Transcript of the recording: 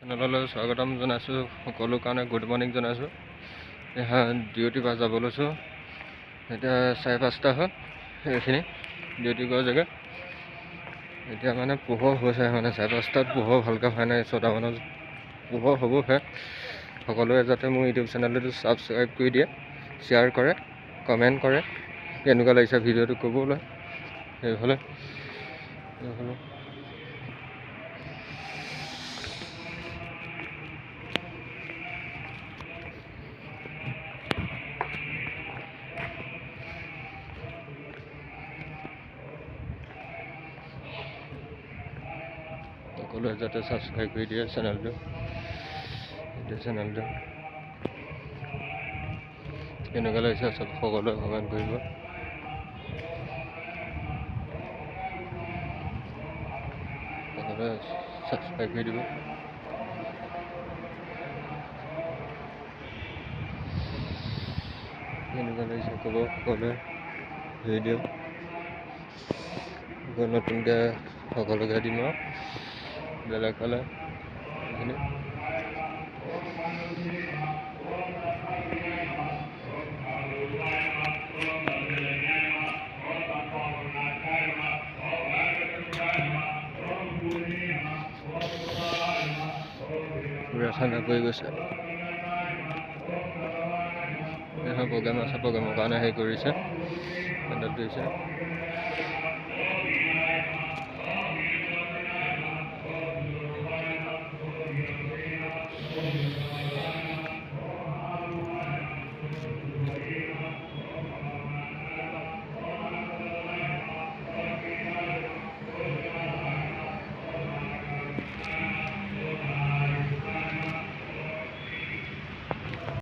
চেনেললৈ স্বাগতম জনাইছোঁ সকলো কাৰণে গুড মৰ্ণিং জনাইছোঁ। এতিয়া ডিউটিৰ পৰা যাব লৈছোঁ। এতিয়া 4:30 হ'ল এইখিনি ডিউটি কৰা জেগা। এতিয়া মানে পোহৰ হৈছে, মানে 4:30 পোহৰ ভালকৈ হোৱা নাই, 6টা মানত পোহৰ হ'বহে। সকলোৱে যাতে মোৰ ইউটিউব চেনেলটো ছাবস্ক্ৰাইব কৰি দিয়ে, শ্বেয়াৰ কৰে, কমেণ্ট কৰে, কেনেকুৱা লাগিছে ভিডিঅ'টো ক'বলৈ। সেইফালে সকলোৱে যাতে ছাবস্ক্ৰাইব কৰি দিয়ে চেনেলটো। কেনেকুৱা লাগিছে চব সকলোৱে কমেণ্ট কৰিব। সকলোৱে ছাবস্ক্ৰাইব কৰি দিব। কেনেকুৱা লাগিছে ক'ব সকলোৱে ভিডিঅ'। নতুনকৈ সকলোকে দিম আৰু বেলেগ হ'লে এইখিনি পুৰা ঠাণ্ডা পৰি গৈছে। প্ৰগ্ৰেম আছে, প্ৰগ্ৰেমৰ কাৰণে হেৰি কৰিছে, পেণ্ডেল দিছে।